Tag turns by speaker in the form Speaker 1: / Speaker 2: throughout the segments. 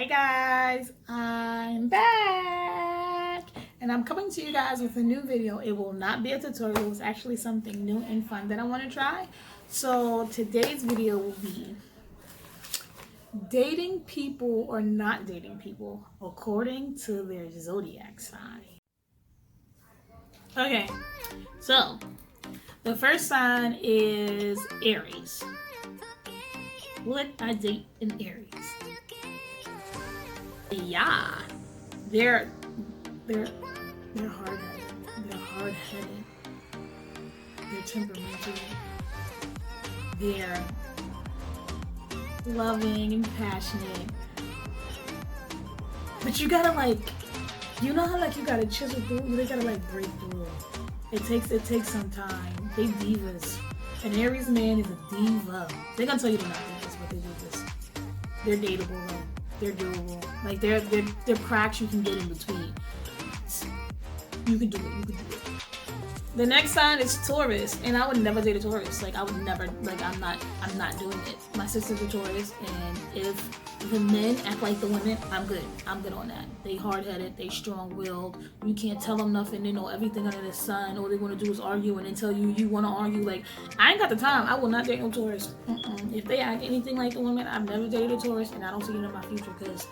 Speaker 1: Guys, I'm back and I'm coming to you guys with a new video. It will not be a tutorial. It's actually something new and fun that I want to try. So today's video will be dating people or not dating people according to their zodiac sign. Okay, so the first sign is Aries. Would I date an Aries? Yeah, they're hard-headed. They're hard-headed. They're temperamental. They're loving and passionate. But you gotta you know how you gotta chisel through. They gotta break through. It takes some time. They divas. An Aries man is a diva. They're gonna tell you they're not divas, but they do this. They're dateable though. They're doable. They're cracks you can get in between. You can do it. You can do it. The next sign is Taurus, and I would never date a Taurus. I would never. I'm not doing it. My sister's a Taurus, and if the men act like the women, I'm good. I'm good on that. They hard-headed. They strong-willed. You can't tell them nothing. They know everything under the sun. All they want to do is argue, and then tell you you want to argue. I ain't got the time. I will not date no Taurus. If they act anything like the women, I've never dated a Taurus, and I don't see it in my future because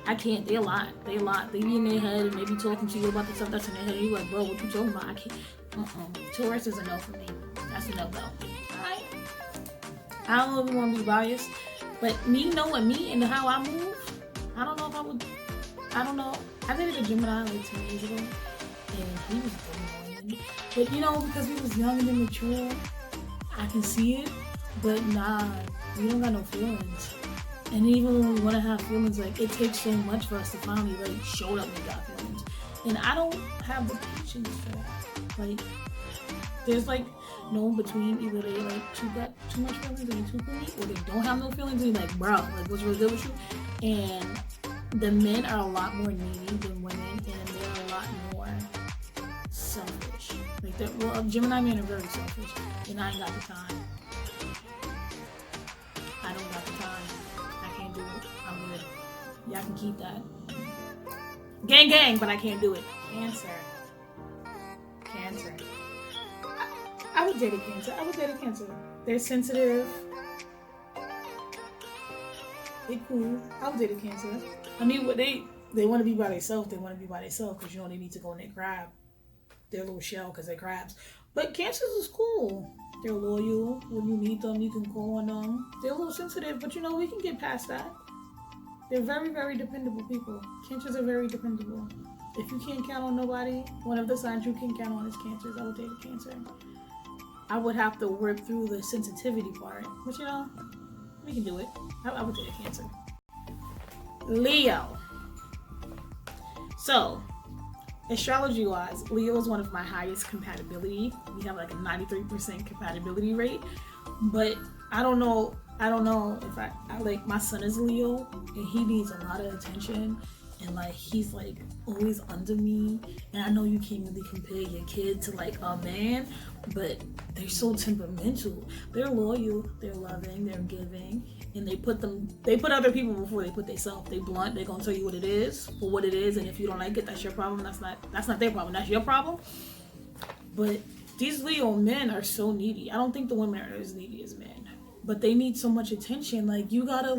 Speaker 1: I can't. They a lot. They a lot. They be in their head, and they be talking to you about the stuff that's in their head. And you like, bro, what you talking about? I can't. Taurus is a no for me. That's a no-go. Alright? I don't know if you want to be biased, but me knowing me and how I move, I don't know if I would. I don't know. I dated a Gemini 10 years ago, and he was annoying. But because he was young and immature, I can see it. But nah, we don't got no feelings. And even when we want to have feelings, it takes so much for us to finally show up and got feelings. And I don't have the patience for that. There's no in between. Either they got too much feelings and they too clingy, or they don't have no feelings and you're like, bro, what's really good with you? And the men are a lot more needy than women, and they're a lot more selfish. Gemini men are very selfish, and I ain't got the time. I don't got the time. I can't do it. I'm good. Y'all can keep that. Gang, but I can't do it. Cancer. I would date a Cancer. They're sensitive. They cool. I would date a Cancer. I mean, they want to be by themselves. They want to be by themselves because they need to go in their crab. Their little shell because they're crabs. But Cancers is cool. They're loyal. When you need them, you can call on them. They're a little sensitive, but we can get past that. They're very, very dependable people. Cancers are very dependable. If you can't count on nobody, one of the signs you can count on is Cancers. I would date a Cancer. I would have to work through the sensitivity part, but we can do it. I would date a Cancer. Leo. So, astrology-wise, Leo is one of my highest compatibility. We have a 93% compatibility rate, but I don't know if I my son is Leo, and he needs a lot of attention. And he's always under me, and I know you can't really compare your kid to a man, but they're so temperamental. They're loyal, they're loving, they're giving, and they put other people before they put themselves. They blunt. They're gonna tell you what it is for what it is, and if you don't like it, that's your problem. That's not their problem. That's your problem. But these Leo men are so needy. I don't think the women are as needy as men, but they need so much attention. You gotta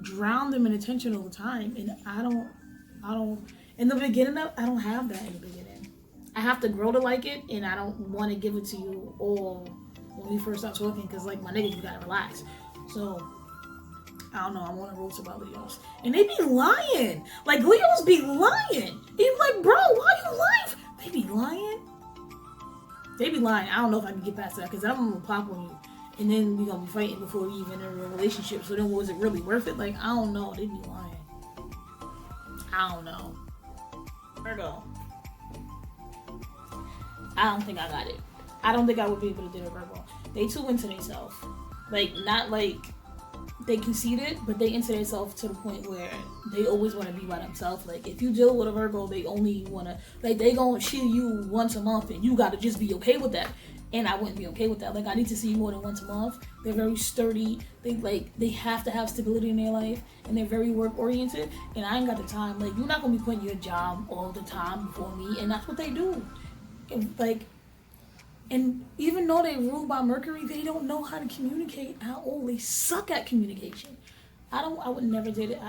Speaker 1: drown them in attention all the time, and I don't in the beginning I don't have that in the beginning. I have to grow to like it, and I don't want to give it to you all when we first start talking because my niggas, you gotta relax. So I don't know, I want to roast about Leos, and they be lying. Leos be lying. You bro, why you lying? They be lying. I don't know if I can get past that because I'm gonna pop on you. And then we're going to be fighting before we even enter a relationship. So then was it really worth it? I don't know. They be lying. I don't know. Virgo. I don't think I got it. I don't think I would be able to date a Virgo. They too into themselves. Not they conceited, but they into themselves to the point where they always want to be by themselves. Like if you deal with a Virgo, they only want to, like they gonna see you once a month, and you gotta just be okay with that. And I wouldn't be okay with that. Like I need to see you more than once a month. They're very sturdy. They have to have stability in their life, and they're very work oriented. And I ain't got the time. Like you're not gonna be putting your job all the time before me, and that's what they do. And even though they ruled by Mercury, they don't know how to communicate at all. They suck at communication. I would never date it.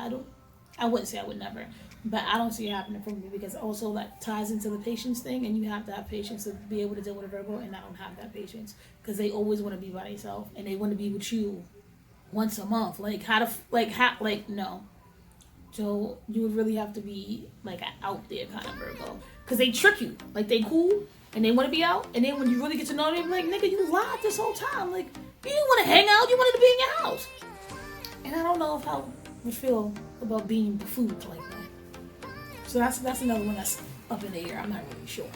Speaker 1: I wouldn't say I would never, but I don't see it happening for me because also that ties into the patience thing, and you have to have patience to be able to deal with a Virgo, and I don't have that patience because they always want to be by themselves and they want to be with you once a month. No. So you would really have to be like an out there kind of Virgo because they trick you. Like they cool and they want to be out, and then when you really get to know them, like nigga, you lied this whole time. Like you didn't want to hang out, you wanted to be in your house. And I don't know how I would feel about being buffooned like that. So that's another one that's up in the air. I'm not really sure.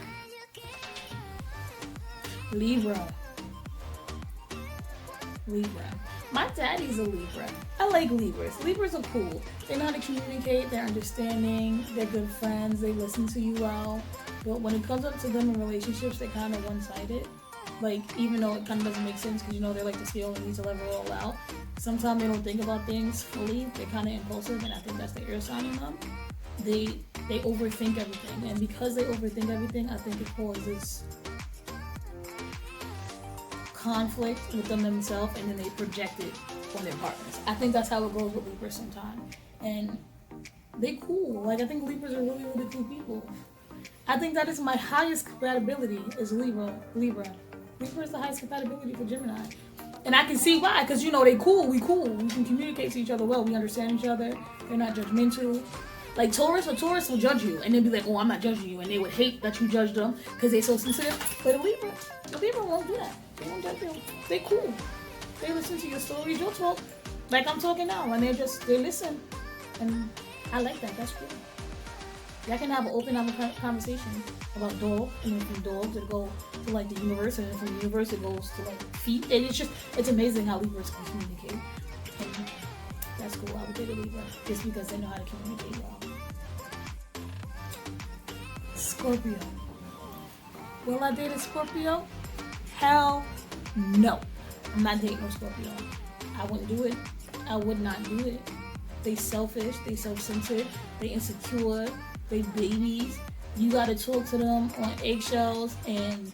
Speaker 1: Libra. My daddy's a Libra. I like Libras. Libras are cool. They know how to communicate, they're understanding, they're good friends, they listen to you well. But when it comes up to them in relationships, they're kind of one-sided. Like, even though it kind of doesn't make sense because, they're like the scale and need to level it all out. Sometimes they don't think about things fully. They're kind of impulsive, and I think that's the air sign in them. They overthink everything. And because they overthink everything, I think it causes conflict within themselves, and then they project it on their partners. I think that's how it goes with Libras sometimes. And they cool. Like, I think Libras are really, really cool people. I think that is my highest compatibility is Libra. Libra is the highest compatibility for Gemini. And I can see why, because they cool, we cool. We can communicate to each other well. We understand each other. They're not judgmental. Like a Taurus will judge you and then be like, oh, I'm not judging you. And they would hate that you judged them because they're so sensitive. But a Libra won't do that. They won't judge you. They cool. They listen to your stories, your talk. Like I'm talking now. And they listen. And I like that. That's cool. Y'all can have an open conversation about dog, and then from dogs it go to like the universe, and then from the universe it goes to like feet. And it's amazing how Libras can communicate. And that's cool. I would date a Libra just because they know how to communicate well. Scorpio. Will I date a Scorpio? Hell no. I'm not dating a Scorpio. I wouldn't do it. I would not do it. They selfish, they self-centered, they insecure, they babies. You gotta talk to them on eggshells, and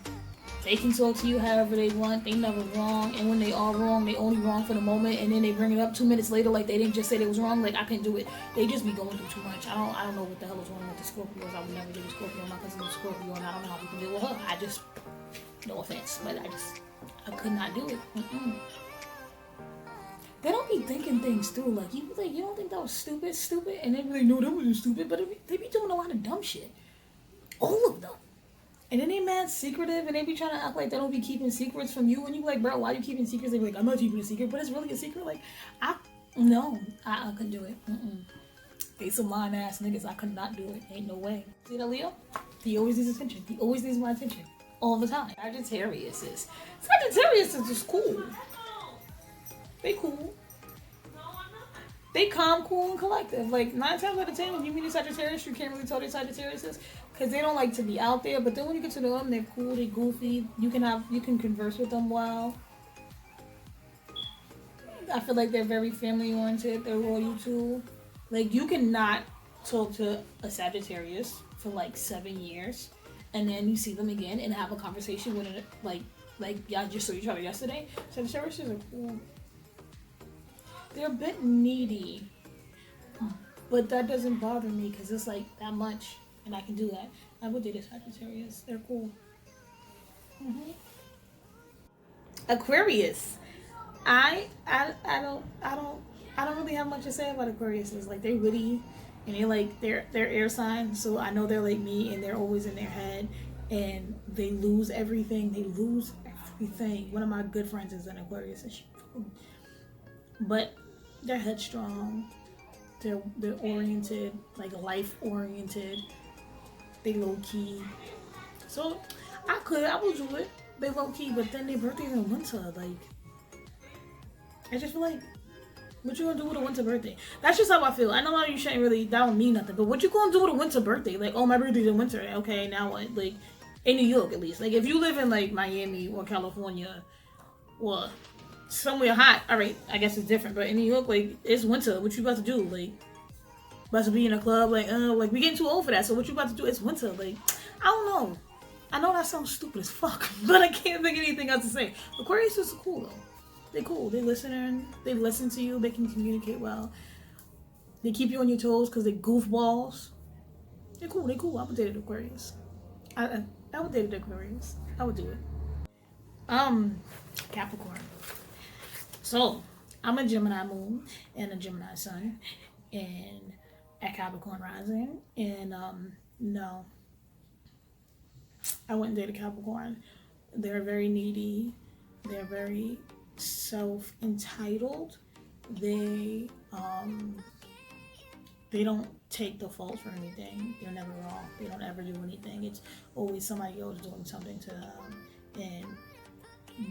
Speaker 1: they can talk to you however they want. They never wrong, and when they are wrong, they only wrong for the moment, and then they bring it up 2 minutes later like they didn't just say they was wrong. Like I can't do it. They just be going through too much. I don't know what the hell is wrong with the Scorpios. I would never date a Scorpio. My cousin is a Scorpio, and I don't know how people deal with her. I just, no offense, but I could not do it. They don't be thinking things through. Like you don't think that was stupid, and they be like, no, that wasn't stupid. But they be doing a lot of dumb shit. All of them. And then they mad secretive, and they be trying to act like they don't be keeping secrets from you. And you be like, bro, why are you keeping secrets? They be like, I'm not keeping a secret, but it's really a secret. Like, I couldn't do it. They some lying ass niggas. I could not do it. Ain't no way. See that Leo? He always needs attention. He always needs my attention. All the time. Sagittarius is just cool. They cool. They calm, cool, and collective. Like 9 times out of 10, when you meet a Sagittarius, you can't really tell they're Sagittarius because they don't like to be out there. But then when you get to know them, they're cool, they're goofy. You can converse with them well. I feel like they're very family oriented. They're loyal too. Like you cannot talk to a Sagittarius for like 7 years, and then you see them again and have a conversation with it like y'all just saw each other yesterday. Sagittarius are cool. They're a bit needy, but that doesn't bother me because it's like that much, and I can do that. I would date a Sagittarius. They're cool. Aquarius. I don't really have much to say about Aquarius. It's like they're witty, and they're air signs, so I know they're like me, and they're always in their head, and they lose everything. One of my good friends is an Aquarius, but they're headstrong. They're oriented, like life oriented. They low key. So I would do it. They low key, but then their birthday's in winter. Like I just feel like What you gonna do with a winter birthday? That's just how I feel. I know you shouldn't really, that don't mean nothing, but what you gonna do with a winter birthday? Like, oh, my birthday's in winter. Okay, now what? Like, in New York at least. Like, if you live in like Miami or California or somewhere hot, all right, I guess it's different. But in New York, like, it's winter. What you about to do? Like, about to be in a club? Like we getting too old for that. So what you about to do? It's winter. Like, I don't know. I know that sounds stupid as fuck, but I can't think of anything else to say. Aquarius is cool though. They're cool. They listen. They listen to you. They can communicate well. They keep you on your toes because they goofballs. They're cool. They're cool. I would date an Aquarius. I would date an Aquarius. I would do it. Capricorn. So I'm a Gemini moon and a Gemini sun, and a Capricorn rising. And no, I wouldn't date a Capricorn. They're very needy. They're very self-entitled. They don't take the fault for anything. They're never wrong. They don't ever do anything. It's always somebody else doing something to them, and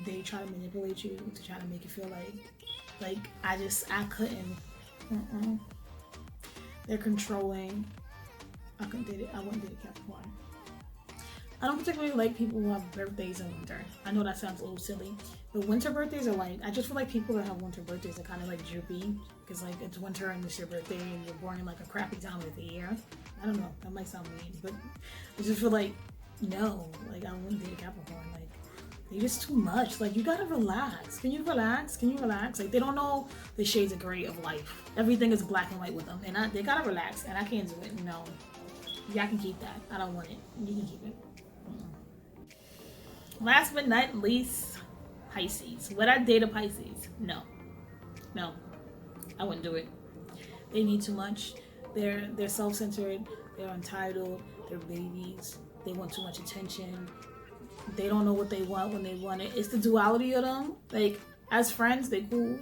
Speaker 1: they try to manipulate you to try to make you feel like I couldn't. They're controlling. I couldn't date it. I wouldn't date a Capricorn. I don't particularly like people who have birthdays in winter. I know that sounds a little silly, but winter birthdays are like, I just feel like people that have winter birthdays are kind of like droopy, because like it's winter and it's your birthday and you're born in like a crappy time of the year. I don't know, that might sound mean, but I just feel like, no, like I wouldn't date a Capricorn. Like, they're just too much. Like, you gotta relax. Can you relax? Can you relax? Like, they don't know the shades of gray of life. Everything is black and white with them, and they gotta relax, and I can't do it. No, y'all can keep that. I don't want it. You can keep it. Last but not least, Pisces. Would I date a Pisces? No, I wouldn't do it. They need too much. They're self-centered. They're entitled. They're babies. They want too much attention. They don't know what they want when they want it. It's the duality of them. Like, as friends, they cool.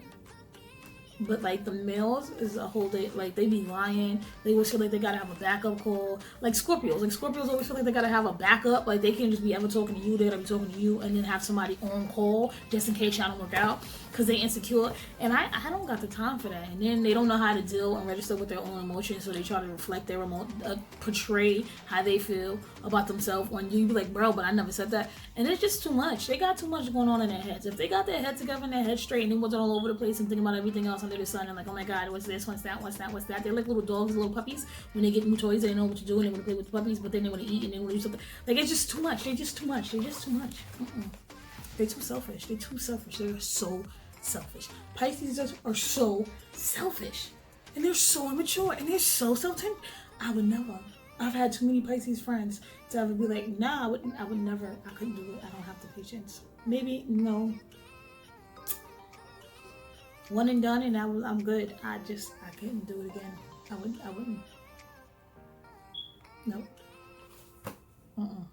Speaker 1: But like the males is a whole day. Like, they be lying. They always feel like they gotta have a backup call. Like Scorpios. Like Scorpios always feel like they gotta have a backup. Like, they can't just be ever talking to you. They gotta be talking to you and then have somebody on call just in case y'all don't work out, because they insecure. And I don't got the time for that. And then they don't know how to deal and register with their own emotions, so they try to reflect their portray how they feel about themselves on you. You be like, bro, but I never said that. And it's just too much. They got too much going on in their heads. If they got their head together and their head straight and they wasn't all over the place and thinking about everything else under the sun and like, oh my god, what's this, what's that, what's that, what's that. They're like little dogs, little puppies. When they get new toys, they know what to do and they want to play with the puppies, but then they want to eat and they want to do something. Like, it's just too much. They're just too much. They're just too much. They're too selfish. They're too selfish. They're so selfish. Pisces are so selfish. And they're so immature. And they're so self-centered. I would never. I've had too many Pisces friends to ever be like, nah, I would never. I couldn't do it. I don't have the patience. Maybe, no. One and done, and I'm good. I couldn't do it again. I wouldn't. Nope.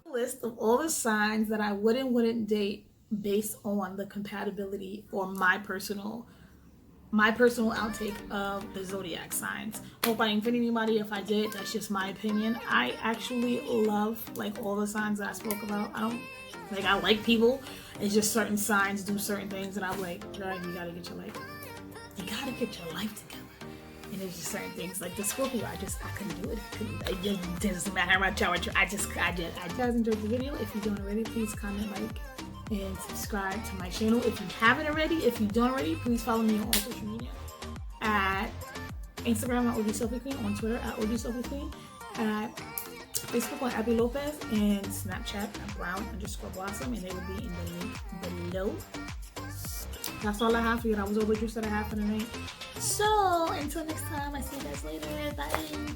Speaker 1: List of all the signs that I wouldn't date based on the compatibility or my personal outtake of the zodiac signs. Hope I didn't offend anybody. If I did, that's just my opinion. I actually love like all the signs that I spoke about. I like people. It's just certain signs do certain things, and I'm like, girl, you gotta get your life together. And there's just certain things like the Scorpio. I couldn't do it. It doesn't matter how much I did. I did. If you guys enjoyed the video, if you don't already, please comment, like, and subscribe to my channel if you haven't already. If you don't already, please follow me on all social media. At Instagram at OG Sophie Queen, on Twitter at OG Sophie Queen, at Facebook on Abby Lopez, and Snapchat at Brown_Blossom, and they will be in the link below. That's all I have for you. That was all the juice that I have for tonight. So until next time, I see you guys later. Bye.